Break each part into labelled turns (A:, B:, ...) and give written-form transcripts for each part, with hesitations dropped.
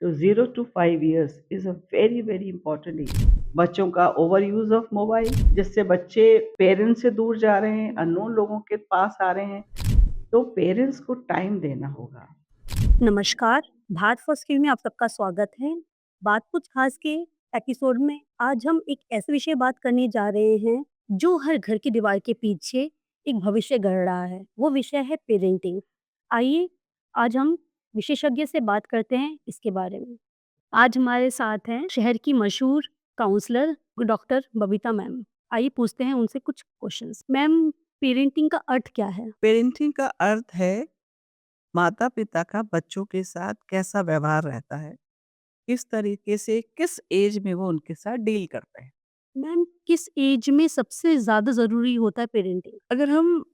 A: तो 0 to 5 years is a very, very important age. बच्चों का ओवर यूज़ ऑफ मोबाइल, जिससे बच्चे पेरेंट्स से दूर जा रहे हैं, अननोन लोगों के पास आ रहे हैं, तो पेरेंट्स को टाइम देना होगा।
B: नमस्कार, भारत फर्स्ट टीवी में आप सबका स्वागत है। बात कुछ खास के एपिसोड में आज हम एक ऐसे विषय बात करने जा रहे हैं, जो हर घर की दीवार के पीछे एक भविष्य गढ़ रहा है। वो विषय है पेरेंटिंग। आइए, आज हम विशेषज्ञ से बात करते हैं इसके बारे में। आज हमारे साथ हैं शहर की मशहूर काउंसलर डॉक्टर बबीता मैम। आइए पूछते हैं उनसे कुछ क्वेश्चंस। मैम, पेरेंटिंग का अर्थ क्या है?
C: पेरेंटिंग का अर्थ है माता-पिता का बच्चों के साथ कैसा व्यवहार रहता है, किस तरीके से, किस एज में वो उनके साथ डील करते हैं।
B: मैम, किस एज में सबसे ज़्यादा ज़रूरी होता है पेरेंटिंग?
C: अगर हम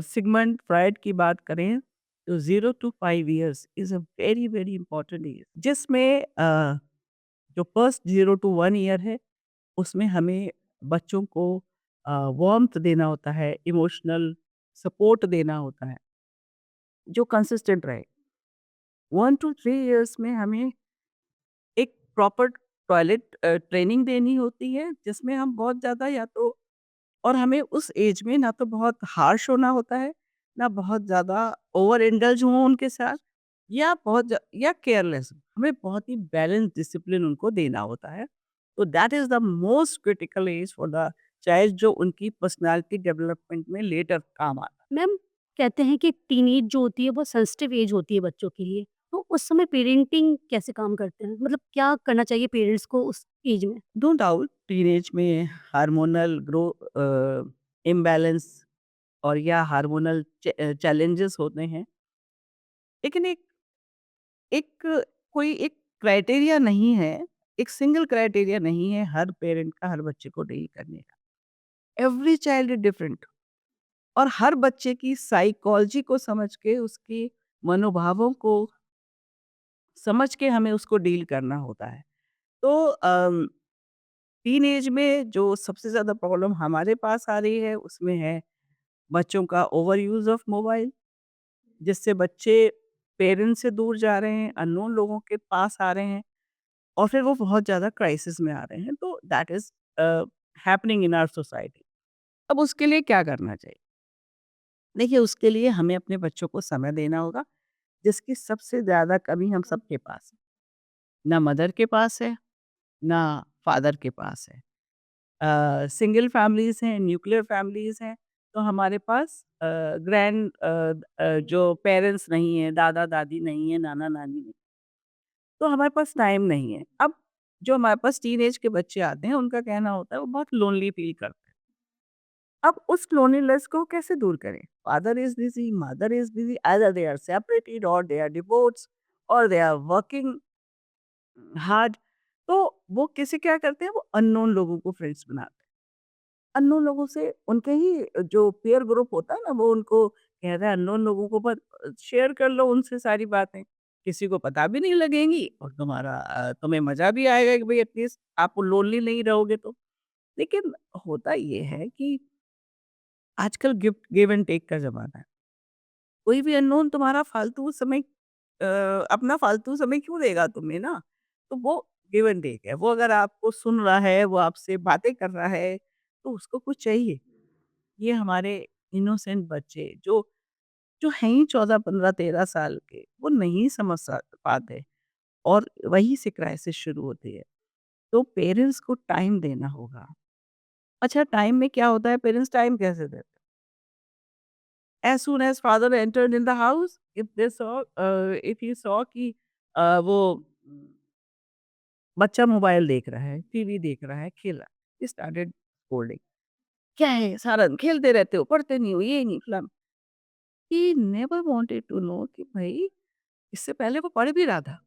C: सिगमंड फ्रायड की बात करें, तो 0 to 5 years is a very, very important age जिसमें जो फर्स्ट 0 टू 1 ईयर है, उसमें हमें बच्चों को वार्म्थ देना होता है, इमोशनल सपोर्ट देना होता है, जो कंसिस्टेंट रहे। 1 टू 3 इयर्स में हमें एक प्रॉपर टॉयलेट ट्रेनिंग देनी होती है, जिसमें हम बहुत ज़्यादा या तो और हमें उस एज में ना तो बहुत हार्श होना होता है, ना बहुत ज़्यादा ओवर इंडल्ज हों उनके साथ या या केयरलेस। हमें बहुत ही बैलेंस डिसिप्लिन उनको देना होता है। तो that is the most critical age for the child, जो उनकी पर्सनैलिटी डेवलपमेंट में लेटर काम आता है।
B: मैम, कहते हैं कि टीनेज जो होती है वो सेंसिटिव एज होती है बच्चों के लिए, तो उस समय पेरेंटिंग कैसे काम करते हैं? मतलब क्या करना चाहिए पेरेंट्स को उस एज में?
C: नो डाउट टीनेज में हार्मोनल इम्बैलेंस और या हार्मोनल चैलेंजेस होते हैं। लेकिन एक एक कोई एक क्राइटेरिया नहीं है, एक सिंगल क्राइटेरिया नहीं है हर पेरेंट का हर बच्चे को डील करने का। एवरी चाइल्ड इज़ डिफरेंट और हर बच्चे की साइकोलॉजी को समझ के, उसके मनोभावों को समझ के हमें उसको डील करना होता है। तो टीनेज में जो सबसे ज़्यादा प्रॉब्लम हमारे पास आ रही है, उसमें है बच्चों का ओवर यूज़ ऑफ मोबाइल, जिससे बच्चे पेरेंट्स से दूर जा रहे हैं, अननोन लोगों के पास आ रहे हैं और फिर वो बहुत ज़्यादा क्राइसिस में आ रहे हैं। तो that is happening in our society. अब उसके लिए क्या करना चाहिए? देखिए, उसके लिए हमें अपने बच्चों को समय देना होगा, जिसकी सबसे ज़्यादा कमी हम सबके पास है। ना मदर के पास है, ना फादर के पास है। सिंगल फैमिलीज़ हैं, न्यूक्लियर फैमिलीज़ हैं, तो हमारे पास जो पेरेंट्स नहीं हैं, दादा-दादी नहीं है, नाना-नानी नहीं, तो हमारे पास टाइम नहीं है। अब जो हमारे पास टीनेज के बच्चे आते हैं, उनका कहना होता है वो बहुत लोनली फील करते हैं। अब उस लोनलीनेस को कैसे दूर करें? Father is busy, mother is busy, either they are separated और दे आर डिवोर्स्ड और दे आर वर्किंग हार्ड। तो वो कैसे क्या करते हैं, वो अननोन लोगों को फ्रेंड्स बनाते हैं। अननोन लोगों से उनके ही जो पीयर ग्रुप होता है ना, वो उनको कहता है अननोन लोगों को शेयर कर लो उनसे सारी बातें। किसी को पता भी नहीं लगेंगी और तुम्हें मज़ा भी आएगा कि भई एटलीस्ट आप लोनली नहीं रहोगे तो। लेकिन होता ये है कि आजकल गिफ्ट गिव एंड टेक का ज़माना है। कोई भी अननोन तुम्हारा फालतू समय अपना फालतू समय क्यों देगा तुम्हें ना? तो वो गिव एंड टेक है। वो अगर आपको सुन रहा है, वो आपसे बातें कर रहा है, तो उसको कुछ चाहिए। ये हमारे इनोसेंट बच्चे जो जो हैं ही 14, 15, 13 साल के, वो नहीं समझ पाते और वहीं से क्राइसिस शुरू होती है। तो पेरेंट्स को टाइम देना होगा। अच्छा, टाइम में क्या होता है, पेरेंट्स टाइम कैसे देते हैं? As soon as father entered in the house, if he saw कि वो बच्चा मोबाइल देख रहा है, टीवी देख रहा है, खेल रहा है, he started scolding. क्या है सारा दिन खेलते रहते हो, पढ़ते नहीं हो, ये नहीं फलाना। He never wanted to know कि भाई इससे पहले वो पढ़ भी रहा था।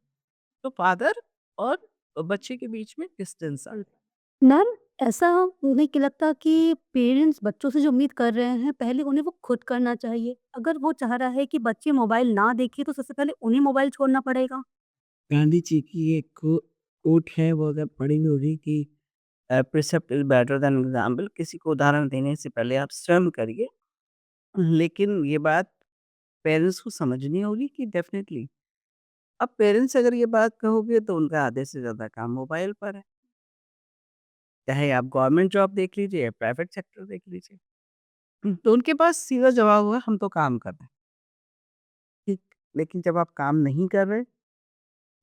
C: तो फादर और बच्चे के बीच में डिस्टेंस आ गया।
B: मैम, ऐसा नहीं कि लगता कि पेरेंट्स बच्चों से जो उम्मीद कर रहे हैं, पहले उन्हें वो खुद करना चाहिए? अगर वो चाह रहा है कि बच्चे मोबाइल ना देखें, तो सबसे पहले उन्हें मोबाइल छोड़ना पड़ेगा?
C: गांधी जी की एक कोट है, वो अगर पढ़ी होगी कि precept is better than example. किसी को उदाहरण देने से पहले आप स्वयं करिए। लेकिन ये बात पेरेंट्स को समझनी होगी कि डेफिनेटली अब पेरेंट्स अगर ये बात कहोगे तो उनका आधे से ज़्यादा काम मोबाइल पर है। चाहे आप गवर्नमेंट जॉब देख लीजिए या प्राइवेट सेक्टर देख लीजिए। तो उनके पास सीधा जवाब होगा हम तो काम कर रहे हैं, ठीक। लेकिन जब आप काम नहीं कर रहे,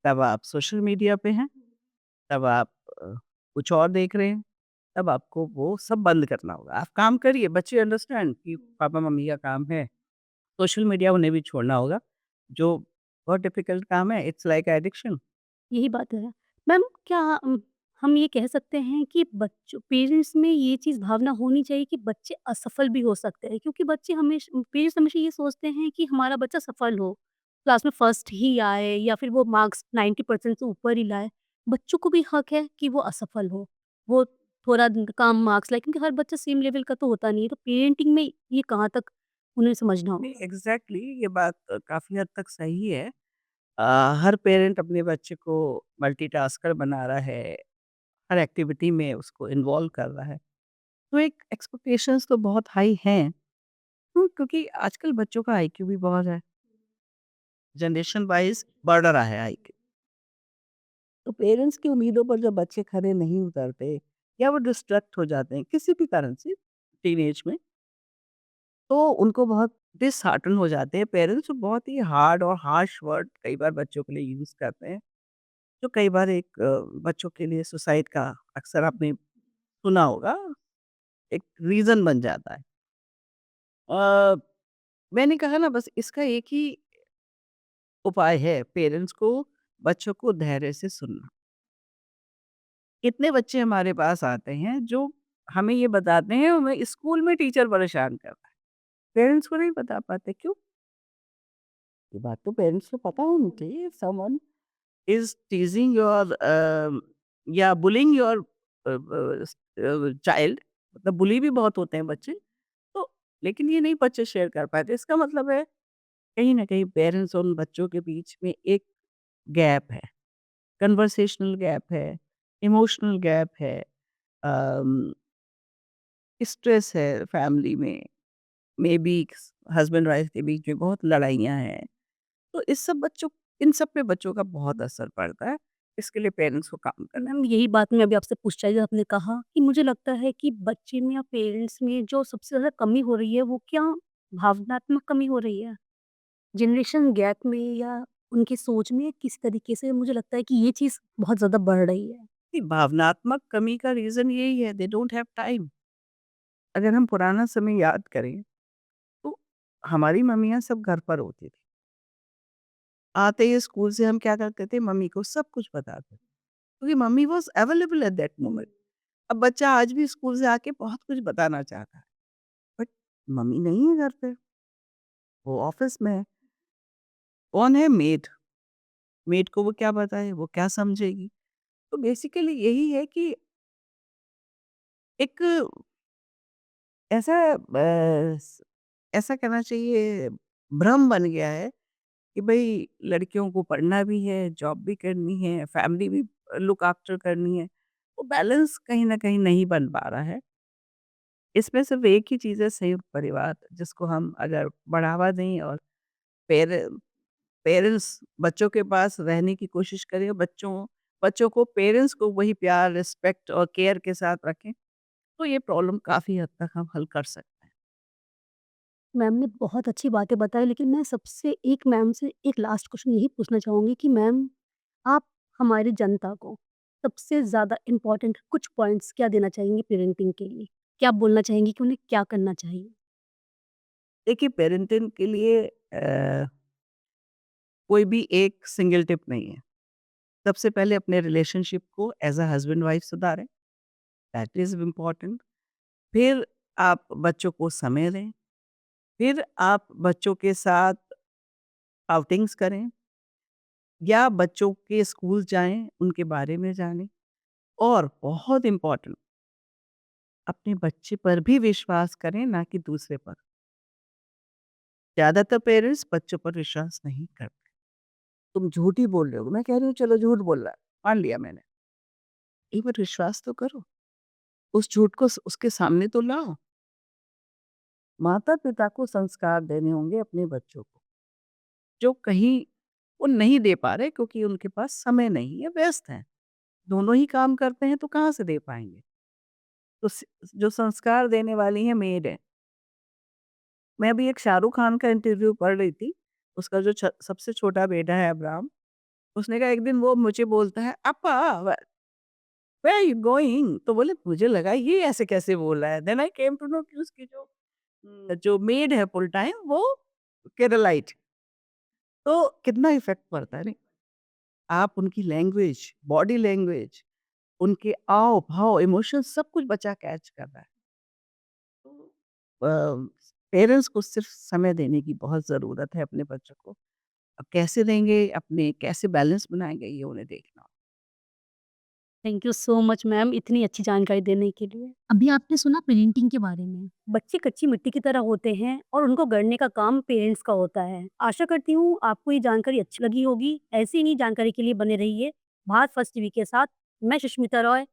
C: तब आप सोशल मीडिया पे हैं, तब आप अ, कुछ और देख रहे हैं, तब आपको वो सब बंद करना होगा। आप काम करिए, बच्चे अंडरस्टैंड कि पापा-मम्मी का काम है, सोशल मीडिया उन्हें भी छोड़ना होगा, जो बहुत डिफ़िकल्ट काम है, इट्स लाइक एडिक्शन।
B: यही बात है। मैम क्या हम ये कह सकते हैं कि बच्चों पेरेंट्स में ये चीज़ भावना होनी चाहिए कि बच्चे असफल भी हो सकते हैं क्योंकि बच्चे पेरेंट्स हमेशा ये सोचते हैं कि हमारा बच्चा सफल हो, क्लास में फर्स्ट ही आए या फिर वो मार्क्स 90% से ऊपर ही लाए। बच्चों को भी हक है कि वो असफल हो, वो थोड़ा कम मार्क्स लाए क्योंकि हर बच्चा सेम लेवल का तो होता नहीं है। तो पेरेंटिंग में ये कहाँ तक उन्हें समझना
C: नहीं,
B: होगा?
C: एग्ज़ैक्टली ये बात काफ़ी हद तक सही है। हर पेरेंट अपने बच्चे को मल्टीटास्कर बना रहा है, हर एक्टिविटी में उसको इन्वॉल्व कर रहा है। तो एक एक्सपेक्टेशंस तो बहुत हाई हैं, क्योंकि आजकल बच्चों का आईक्यू भी बहुत है, जनरेशन वाइज़ बढ़ रहा है आईक्यू। तो पेरेंट्स की उम्मीदों पर जब बच्चे खरे नहीं उतरते या वो डिस्ट्रैक्ट हो जाते हैं किसी भी कारण से टीनेज में, तो उनको बहुत डिसहार्टन हो जाते हैं पेरेंट्स, बहुत ही हार्ड और हार्श वर्ड कई बार बच्चों के लिए यूज़ करते हैं, जो कई बार एक बच्चों के लिए सुसाइड का अक्सर आपने सुना होगा, एक रीज़न बन जाता है। अ, मैंने कहा ना बस इसका एक ही उपाय है पेरेंट्स को बच्चों को धैर्य से सुनना। कितने बच्चे हमारे पास आते हैं जो हमें ये बताते हैं हमें स्कूल में टीचर परेशान कर रहा है, पेरेंट्स को नहीं बता पाते क्यों? ये बात तो पेरेंट्स को पता होनी चाहिए। समवन इज़ टीज़िंग योर या बुलिंग योर चाइल्ड, मतलब बुली भी बहुत होते हैं बच्चे, तो लेकिन ये नहीं बच्चे शेयर कर पाते। इसका मतलब है कहीं न कहीं पेरेंट्स और उन बच्चों के बीच में एक गैप है, कन्वर्सेशनल गैप है, इमोशनल गैप है, अम, स्ट्रेस है फैमिली में, मेबी हस्बैंड वाइफ के बीच में बहुत लड़ाइयाँ हैं। तो इस सब बच्चों इन सब पे बच्चों का बहुत असर पड़ता है। इसके लिए पेरेंट्स को काम करना
B: मैम यही बात मैं अभी आपसे पूछना चाहिए आपने कहा कि मुझे लगता है कि बच्चे में या पेरेंट्स में जो सबसे ज़्यादा कमी हो रही है वो क्या भावनात्मक कमी हो रही है? जनरेशन गैप में या उनकी सोच में किस तरीके से मुझे लगता है कि ये चीज़ बहुत ज़्यादा बढ़ रही है।
C: चाहिए। भावनात्मक कमी का रीज़न यही है दे डोंट हैव टाइम। अगर हम पुराना समय याद करें, तो हमारी मम्मियाँ सब घर पर होती थी। आते ही स्कूल से हम क्या करते थे, मम्मी को सब कुछ बताते थे, क्योंकि mummy was available at that moment. अब बच्चा आज भी स्कूल से आके बहुत कुछ बताना चाहता है, बट मम्मी नहीं है घर पे, वो ऑफ़िस में है। कौन है? मेड। मेड को वो क्या बताए, वो क्या समझेगी? तो बेसिकली यही है कि एक ऐसा ऐसा कहना चाहिए भ्रम बन गया है कि भई लड़कियों को पढ़ना भी है, जॉब भी करनी है, फैमिली भी लुक आफ्टर करनी है। वो बैलेंस कहीं न कहीं नहीं बन पा रहा है। इसमें सिर्फ़ एक ही चीज़ है संयुक्त परिवार, जिसको हम अगर बढ़ावा दें और पेरे पेरेंट्स बच्चों के पास रहने की कोशिश करें, बच्चों बच्चों को पेरेंट्स को वही प्यार, रिस्पेक्ट और केयर के साथ रखें, तो ये प्रॉब्लम काफ़ी हद तक हम हल कर सकते हैं।
B: मैम ने बहुत अच्छी बातें बताई लेकिन मैं सबसे एक मैम से एक लास्ट क्वेश्चन यही पूछना चाहूँगी कि मैम आप हमारी जनता को सबसे ज़्यादा इम्पोर्टेंट कुछ पॉइंट्स क्या देना चाहेंगी पेरेंटिंग के लिए? क्या आप बोलना चाहेंगी कि उन्हें क्या करना चाहिए?
C: देखिए पेरेंटिंग के लिए कोई भी एक सिंगल टिप नहीं है। सबसे पहले अपने रिलेशनशिप को एज़ अ हस्बैंड वाइफ सुधारें, दैट इज़ इम्पोर्टेंट। फिर आप बच्चों को समय दें, फिर आप बच्चों के साथ आउटिंग्स करें या बच्चों के स्कूल जाएँ, उनके बारे में जानें और बहुत इम्पोर्टेंट अपने बच्चे पर भी विश्वास करें, ना कि दूसरे पर। ज़्यादातर पेरेंट्स बच्चों पर विश्वास नहीं करते। तुम झूठ ही बोल रहे हो, मैं कह रही हूँ चलो झूठ बोल रहा है, मान लिया मैंने। एक बार विश्वास तो करो, उस झूठ को उसके सामने तो लाओ। माता-पिता को संस्कार देने होंगे अपने बच्चों को, जो कहीं वो नहीं दे पा रहे क्योंकि उनके पास समय नहीं है, व्यस्त हैं। दोनों ही काम करते हैं तो कहाँ से दे पाएँगे? तो जो संस्कार देने वाली है मेड है। मैं अभी एक शाहरुख खान का इंटरव्यू पढ़ रही थी। उसका जो सबसे छोटा बेटा है अब्राहम, उसने कहा एक दिन वो मुझे बोलता है, "अप्पा वेयर आर यू गोइंग?" तो बोले मुझे लगा ये ऐसे कैसे बोल रहा है। Then I came to know कि उसकी जो मेड है फुल टाइम वो केरलाइट। तो कितना इफ़ेक्ट पड़ता है नहीं? आप उनकी लैंग्वेज, बॉडी लैंग्वेज, उनके हाव-भाव, इमोशंस सब कुछ बच्चा कैच कर रहा है। तो पेरेंट्स को सिर्फ समय देने की बहुत ज़रूरत है अपने बच्चों को। अब कैसे देंगे, अपने कैसे बैलेंस बनाएँगे ये उन्हें देखना।
B: Thank you so much ma'am इतनी अच्छी जानकारी देने के लिए।
D: अभी आपने सुना पेरेंटिंग के बारे में।
B: बच्चे कच्ची मिट्टी की तरह होते हैं और उनको गढ़ने का काम पेरेंट्स का होता है। आशा करती हूँ आपको ये जानकारी अच्छी लगी होगी। ऐसी ही जानकारी के लिए बने रहिए भारत फर्स्ट टीवी के साथ। मैं सुष्मिता रॉय।